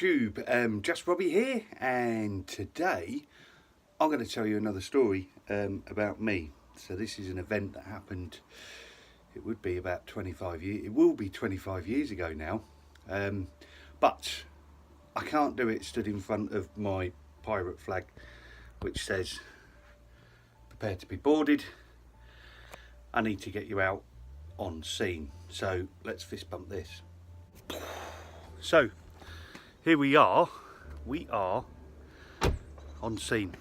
YouTube, Just Robbie here, and today I'm going to tell you another story about me. So this is an event that happened, it would be about 25 years, it will be 25 years ago now, but I can't do it stood in front of my pirate flag which says prepare to be boarded. I need to get you out on scene, so let's fist bump this. So here we are on scene.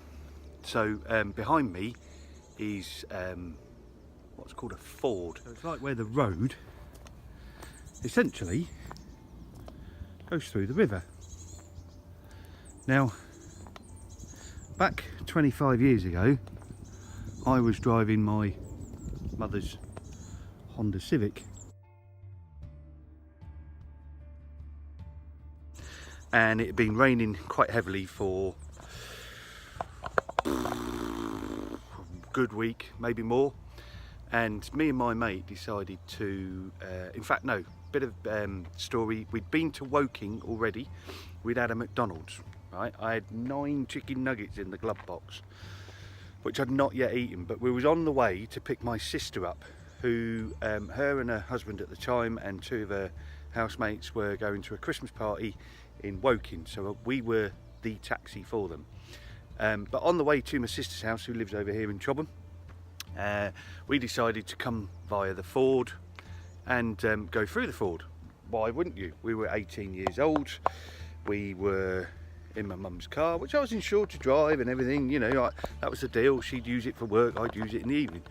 So behind me is what's called a ford. So it's like where the road essentially goes through the river. Now, back 25 years ago, I was driving my mother's Honda Civic, and it had been raining quite heavily for a good week, maybe more, and me and my mate decided to in fact, no, bit of story. We'd been to Woking already. We'd had a McDonald's, right? I had 9 chicken nuggets in the glove box, which I'd not yet eaten, but we was on the way to pick my sister up, who her and her husband at the time and 2 of her housemates were going to a Christmas party in Woking, so we were the taxi for them. But on the way to my sister's house, who lives over here in Chobham, we decided to come via the ford and go through the ford. Why wouldn't you? We were 18 years old, we were in my mum's car, which I was insured to drive and everything, you know, that was the deal. She'd use it for work, I'd use it in the evening.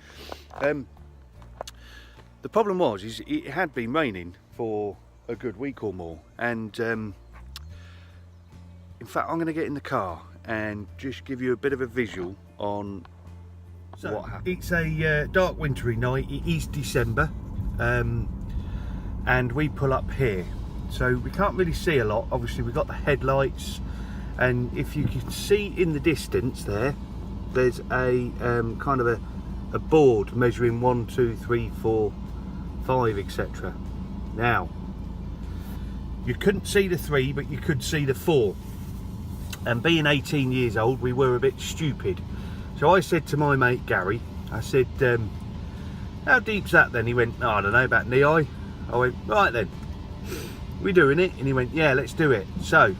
The problem was, it had been raining for a good week or more, and in fact, I'm going to get in the car and just give you a bit of a visual on what happened. It's a dark wintry night. It is December, and we pull up here, so we can't really see a lot. Obviously, we've got the headlights, and if you can see in the distance there's a kind of a board measuring 1, 2, 3, 4, 5, etc. Now, you couldn't see the 3, but you could see the 4. And being 18 years old, we were a bit stupid. So I said to my mate Gary, I said, how deep's that then? He went, oh, I don't know, about knee high. I went, right then, we doing it? And he went, yeah, let's do it. So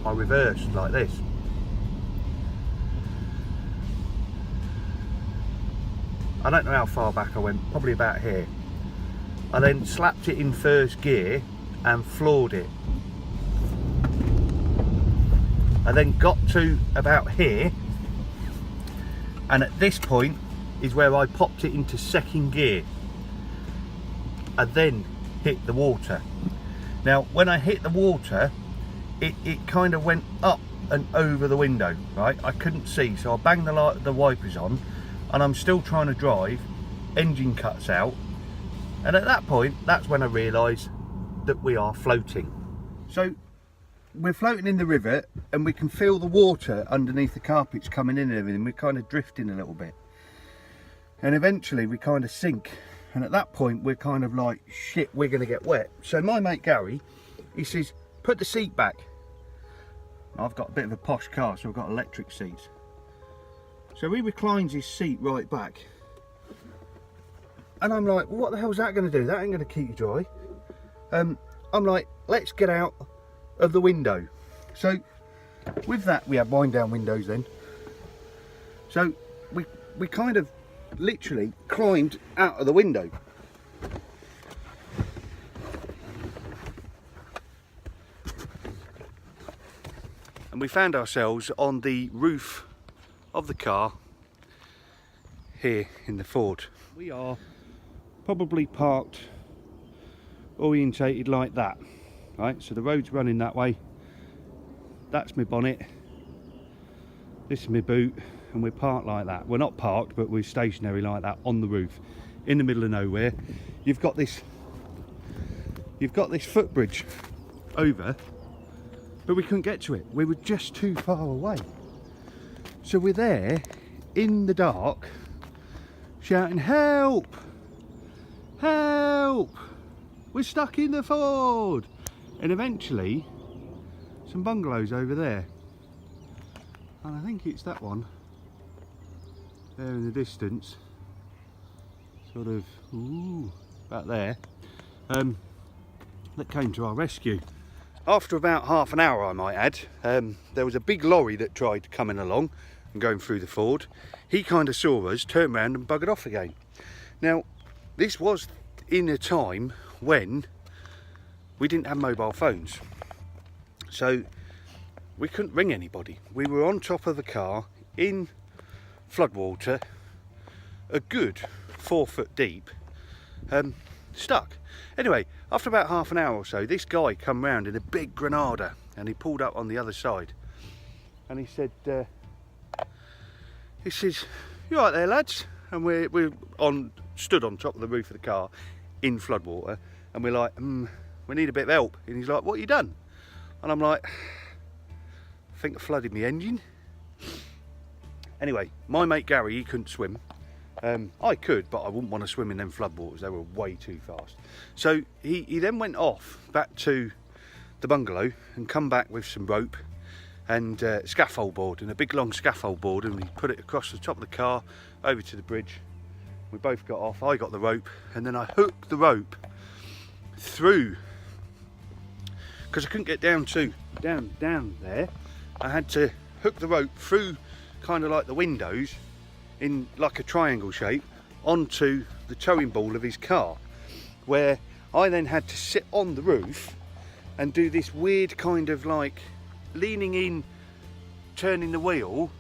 I reversed like this. I don't know how far back I went, probably about here. I then slapped it in first gear and floored it. I then got to about here, and at this point is where I popped it into second gear. I then hit the water. Now, when I hit the water, it kind of went up and over the window, right? I couldn't see, so I banged the wipers on, and I'm still trying to drive. Engine cuts out, and at that point, that's when I realised that we are floating. So we're floating in the river, and we can feel the water underneath the carpets coming in and everything. We're kind of drifting a little bit, and eventually we kind of sink, and at that point we're kind of like, shit, we're going to get wet. So my mate Gary, he says, put the seat back. I've got a bit of a posh car, so I've got electric seats. So he reclines his seat right back, and I'm like, well, what the hell's that going to do? That ain't going to keep you dry. I'm like, let's get out of the window. So with that, we have wind down windows then. So we kind of literally climbed out of the window. And we found ourselves on the roof of the car here in the ford. We are probably parked orientated like that, right? So the road's running that way, that's my bonnet, this is my boot, and we're parked like that. We're not parked, but we're stationary like that on the roof in the middle of nowhere. You've got this footbridge over, but we couldn't get to it. We were just too far away. So we're there in the dark shouting, help, help, we're stuck in the ford. And eventually some bungalows over there, and I think it's that one there in the distance, sort of about there, that came to our rescue. After about half an hour, I might add, there was a big lorry that tried coming along and going through the ford. He kind of saw us, turned around and buggered off again. Now, this was in a time when we didn't have mobile phones, so we couldn't ring anybody. We were on top of the car in floodwater, a good 4 foot deep, stuck. Anyway, after about half an hour or so, this guy come round in a big Granada, and he pulled up on the other side, and he said, "You right there, lads?" And we're stood on top of the roof of the car in floodwater, and we're like, we need a bit of help. And he's like, "What you done?" And I'm like, "I think I flooded my engine." Anyway, my mate Gary, he couldn't swim. I could, but I wouldn't want to swim in them floodwaters. They were way too fast. So he then went off back to the bungalow and come back with some rope and scaffold board, and a big long scaffold board, and we put it across the top of the car over to the bridge. We both got off. I got the rope, and then I hooked the rope through, because I couldn't get down there. I had to hook the rope through kind of like the windows in like a triangle shape onto the towing ball of his car, where I then had to sit on the roof and do this weird kind of like leaning in, turning the wheel,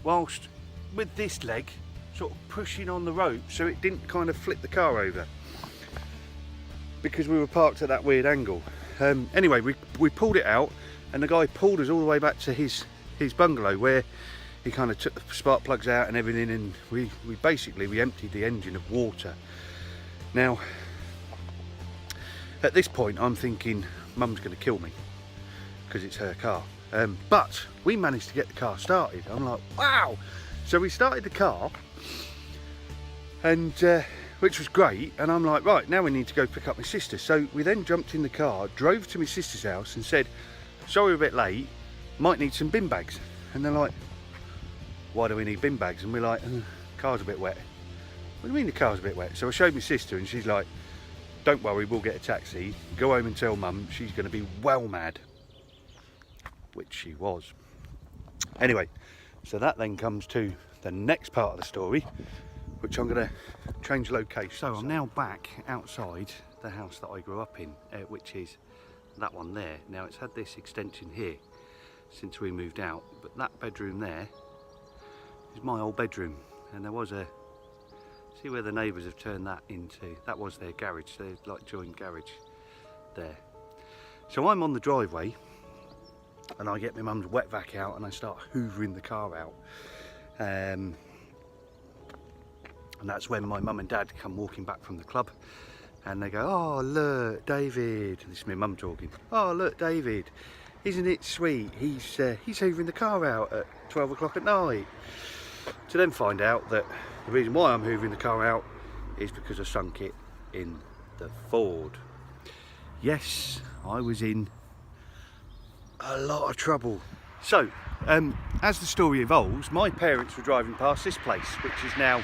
whilst with this leg sort of pushing on the rope so it didn't kind of flip the car over, because we were parked at that weird angle. Anyway, we pulled it out, and the guy pulled us all the way back to his bungalow, where he kind of took the spark plugs out and everything, and we emptied the engine of water. Now, at this point, I'm thinking Mum's going to kill me because it's her car. But we managed to get the car started. I'm like, wow! So we started the car, and which was great. And I'm like, right, now we need to go pick up my sister. So we then jumped in the car, drove to my sister's house, and said, "Sorry, we're a bit late. Might need some bin bags." And they're like, "Why do we need bin bags?" And we're like, "Car's a bit wet." "What do you mean the car's a bit wet?" So I showed my sister, and she's like, "Don't worry, we'll get a taxi. Go home and tell Mum." She's going to be well mad. Which she was. Anyway, so that then comes to the next part of the story, which I'm going to change location. So I'm now back outside the house that I grew up in, which is that one there. Now, it's had this extension here since we moved out, but that bedroom there is my old bedroom, and there was a, see where the neighbours have turned that into, that was their garage, so they've like joined garage there. So I'm on the driveway, and I get my mum's wet vac out, and I start hoovering the car out, and that's when my mum and dad come walking back from the club, and they go, "Oh look, David," this is my mum talking, "Oh look, David, isn't it sweet, he's hoovering the car out at 12 o'clock at night." To then find out that the reason why I'm hoovering the car out is because I sunk it in the Ford. Yes, I was in a lot of trouble. So, as the story evolves, my parents were driving past this place, which is now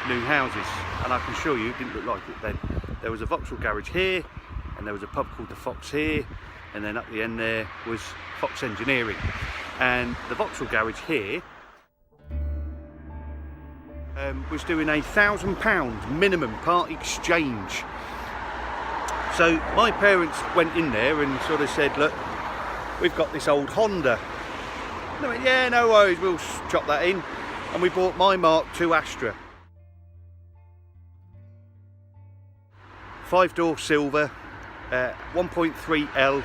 new houses, and I can assure you it didn't look like it then. There was a Vauxhall garage here, and there was a pub called the Fox here, and then up the end there was Fox Engineering. And the Vauxhall garage here was doing £1,000 minimum part exchange. So my parents went in there and sort of said, "Look, we've got this old Honda." And I went, "Yeah, no worries, we'll chop that in." And we bought my Mark II Astra. 5-door silver, 1.3L,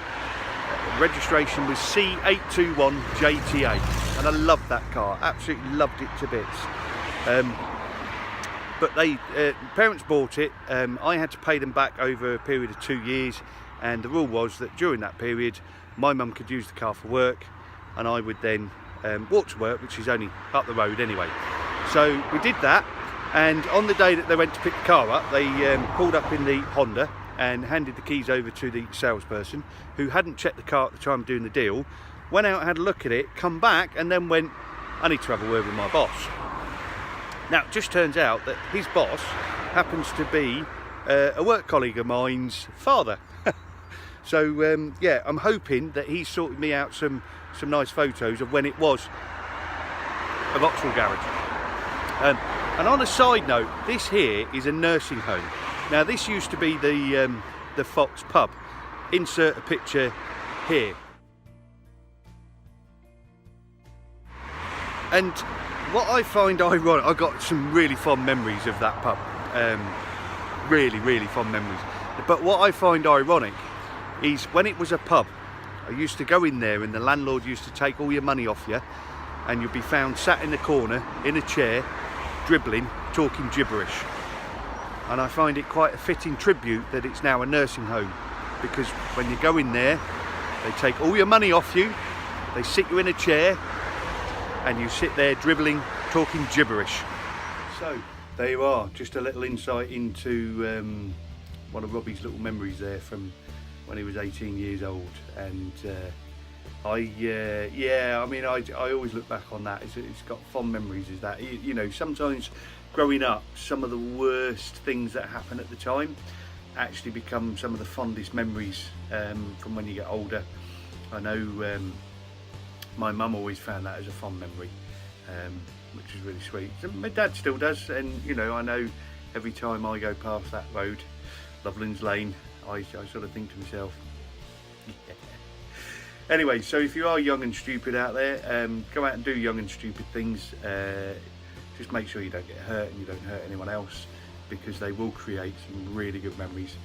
registration was C821JTA, and I loved that car, absolutely loved it to bits. But parents bought it. I had to pay them back over a period of 2 years, and the rule was that during that period my mum could use the car for work, and I would then walk to work, which is only up the road anyway. So we did that, and on the day that they went to pick the car up, they pulled up in the Honda and handed the keys over to the salesperson, who hadn't checked the car at the time of doing the deal, went out, had a look at it, come back, and then went, I need to have a word with my boss. Now, it just turns out that his boss happens to be a work colleague of mine's father. So, yeah, I'm hoping that he's sorted me out some nice photos of when it was a Vauxhall garage. And on a side note, this here is a nursing home. Now, this used to be the Fox pub. Insert a picture here. And what I find ironic, I've got some really fond memories of that pub. Really, really fond memories. But what I find ironic is when it was a pub, I used to go in there and the landlord used to take all your money off you, and you'd be found sat in the corner in a chair, dribbling, talking gibberish. And I find it quite a fitting tribute that it's now a nursing home, because when you go in there, they take all your money off you, they sit you in a chair, and you sit there dribbling, talking gibberish. So there you are, just a little insight into one of Robbie's little memories there from when he was 18 years old. And yeah, I mean, I always look back on that. It's got fond memories. Is that, you know, sometimes growing up, some of the worst things that happen at the time actually become some of the fondest memories from when you get older. I know my mum always found that as a fond memory, which is really sweet. My dad still does, and you know, I know every time I go past that road, Loveland's Lane, I sort of think to myself, yeah. Anyway, so if you are young and stupid out there, go out and do young and stupid things. Just make sure you don't get hurt and you don't hurt anyone else, because they will create some really good memories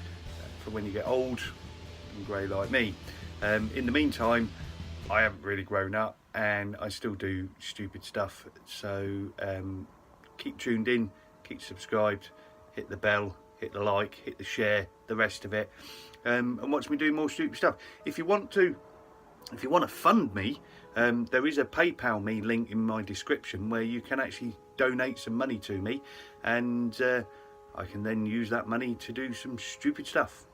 for when you get old and grey like me. In the meantime, I haven't really grown up and I still do stupid stuff. So keep tuned in, keep subscribed, hit the bell, hit the like, hit the share, the rest of it, and watch me do more stupid stuff. If you want to fund me, there is a PayPal me link in my description where you can actually donate some money to me, and I can then use that money to do some stupid stuff.